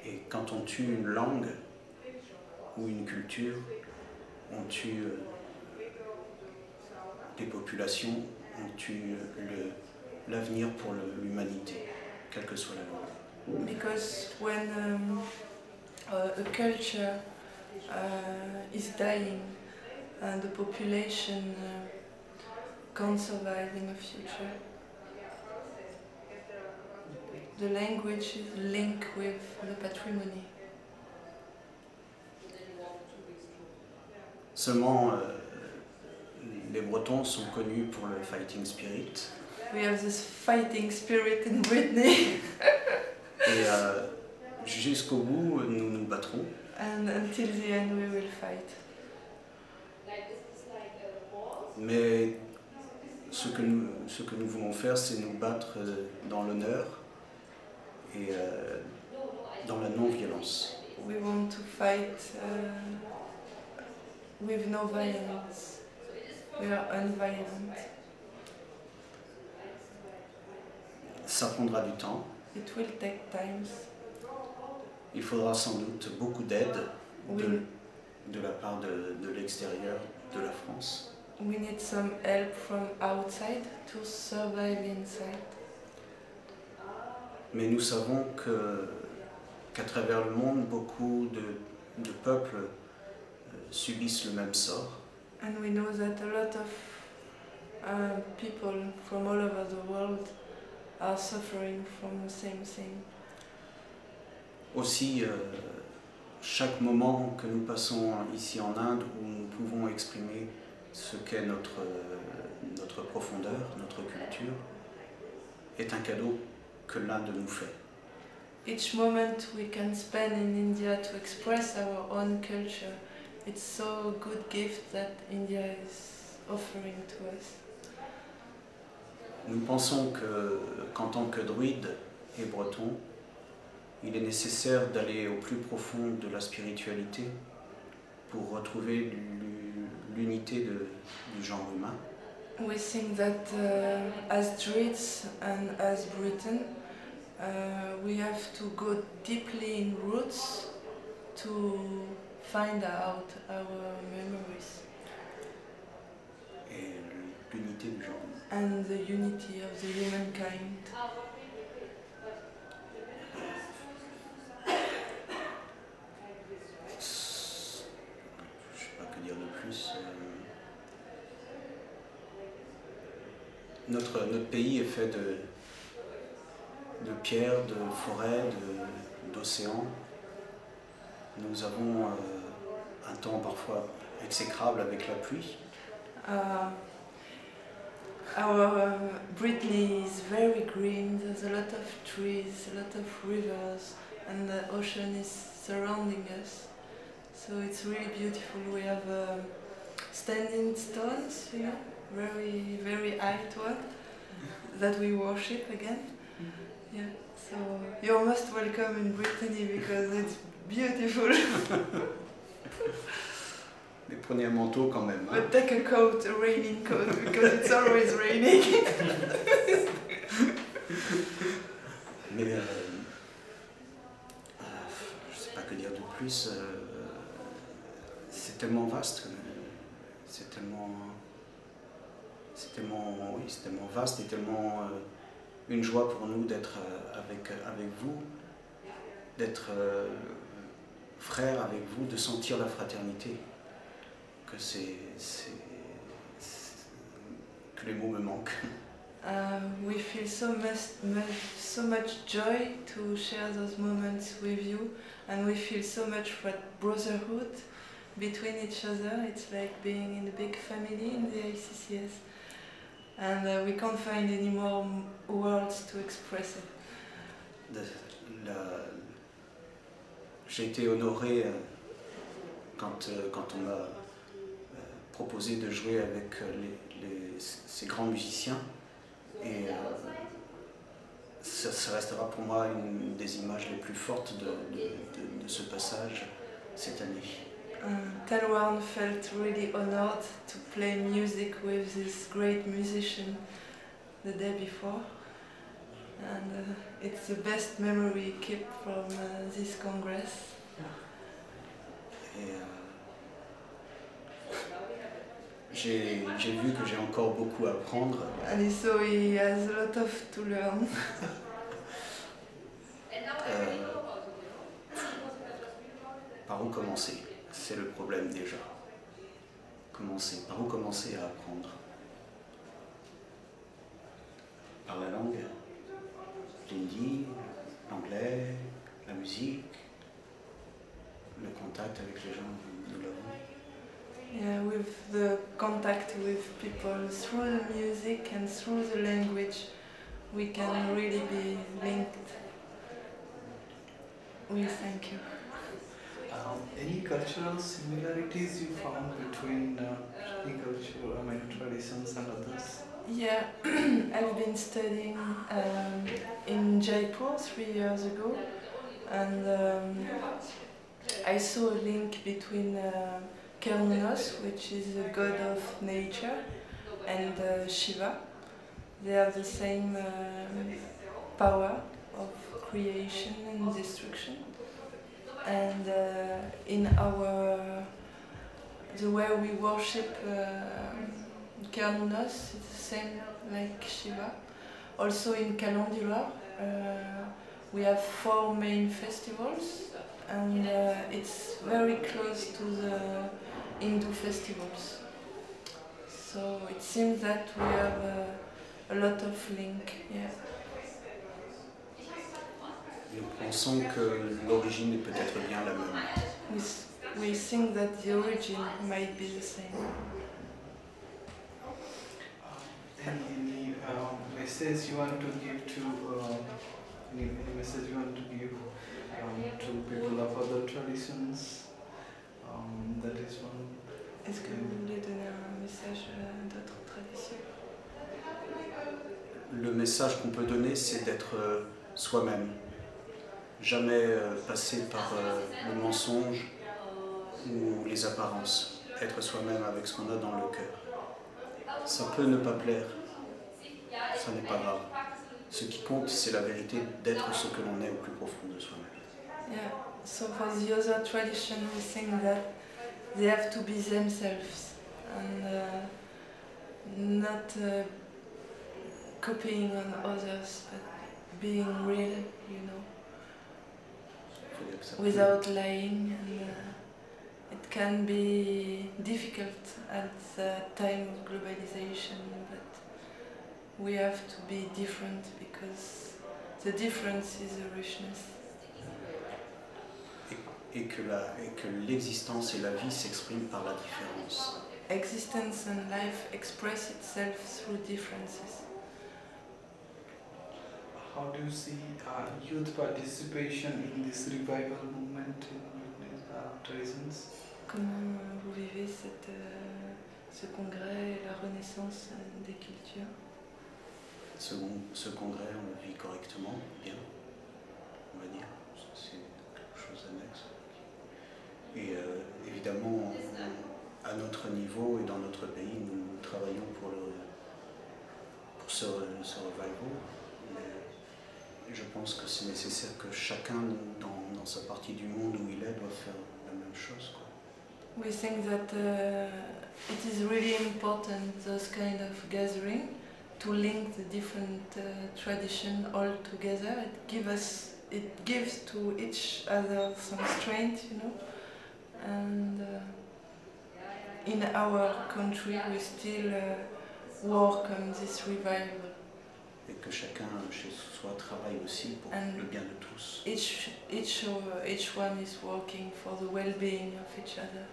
Et quand on tue une langue ou une culture, on tue des populations, on tue l'avenir pour l'humanité, quelle que soit la langue. Because when a culture is dying and the population can't survive in the future, the language is linked with the patrimony. Seulement, les Bretons sont connus pour le fighting spirit. We have this fighting spirit in Brittany. Et jusqu'au bout, nous nous battrons. And until the end we will fight. Mais ce que nous voulons faire, c'est nous battre dans l'honneur et dans la non-violence. We want to fight with no violence. We are unviolent. Ça prendra du temps. It will take time. Il faudra sans doute beaucoup d'aide Oui. de la part de l'extérieur de la France. We need some help from outside to survive inside. Mais nous savons qu'à travers le monde, beaucoup de peuples subissent le même sort. And we know that a lot of people from all over the world are suffering from the same thing. Aussi, chaque moment que nous passons ici en Inde, où nous pouvons exprimer ce qu'est notre profondeur, notre culture, est un cadeau que l'Inde nous fait. Each moment we can spend in India to express our own culture, it's so good gift that India is offering to us. Nous pensons qu'en tant que druides et bretons, il est nécessaire d'aller au plus profond de la spiritualité pour retrouver l'unité du genre humain. We think that as Druids and as Britain, we have to go deeply in roots to find out our memories. Et l'unité du genre humain. And the unity of the humankind. Je sais pas que dire de plus. Notre pays est fait de pierres, de forêts, d'océans. Nous avons un temps parfois exécrable avec la pluie. Our Brittany is very green, there's a lot of trees, a lot of rivers, and the ocean is surrounding us. So it's really beautiful. We have standing stones, you know, very, very high one, that we worship again. Yeah, so you're most welcome in Brittany because it's beautiful. Mais prenez un manteau quand même. Hein. But take a coat, a raining coat, because it's always raining. Mais je sais pas que dire de plus. C'est tellement vaste, c'est tellement vaste et tellement une joie pour nous d'être avec vous, d'être frères avec vous, de sentir la fraternité. Que les mots me manquent. We feel so much joy to share those moments with you, and we feel so much brotherhood between each other. It's like being in a big family in the ICCS, and we can't find any more words to express it. J'ai été honoré quand on m'a proposé de jouer avec ces grands musiciens, et ça restera pour moi une des images les plus fortes de ce passage cette année. Talwan felt really honored to play music with this great musician the day before. and it's the best memory kept from this congress. Et j'ai vu que j'ai encore beaucoup à apprendre. And so he has a lot of to learn. Par où commencer? C'est le problème déjà. Par où commencer à apprendre? Par la langue, l'hindi, l'anglais, la musique, le contact avec les gens, nous l'avons. Yeah, with the contact with people through the music and through the language, we can really be linked. We thank you. Any cultural similarities you found between traditions and others? Yeah, I've been studying in Jaipur 3 years ago, and I saw a link between Cernunnos, which is a god of nature, and Shiva. They have the same power of creation and destruction. And in the way we worship Cernunnos, it's the same like Shiva. Also in Kalandilor, we have 4 main festivals, and it's very close to the Hindu festivals. So it seems that we have a lot of link. Yeah. Nous pensons que l'origine est peut-être bien la même. We think that the origin might be the same. Any message you want to give to any message you want to give to people of other traditions? That is one. Est-ce que vous voulez donner un message à d'autres traditions? Le message qu'on peut donner, c'est d'être soi-même. Jamais passer par le mensonge ou les apparences. Être soi-même avec ce qu'on a dans le cœur. Ça peut ne pas plaire, ça n'est pas grave. Ce qui compte, c'est la vérité d'être ce que l'on est au plus profond de soi-même. Yeah, so for the other tradition we think that they have to be themselves and not copying on others, but being real, you know. Without lying, and it can be difficult at the time of globalization, but we have to be different because the difference is a richness. Et que l'existence et la vie s'expriment par la différence. Existence and life express itself through differences. How do you see youth participation in this revival movement in traditions? Comment vous vivez ce congrès et la renaissance des cultures? Ce congrès, on le vit correctement, bien, on va dire. C'est quelque chose d'annexe. Et évidemment, à notre niveau et dans notre pays, nous travaillons pour ce revival. Je pense que c'est nécessaire que chacun dans sa partie du monde où il est doit faire la même chose, quoi. We think that it is really important, those kind of gathering, to link the different traditions all together. It gives to each other some strength, you know. And in our country we still work on this revival. Et que chacun chez soi travaille aussi pour le bien de tous. Each one is working for the well-being of each other.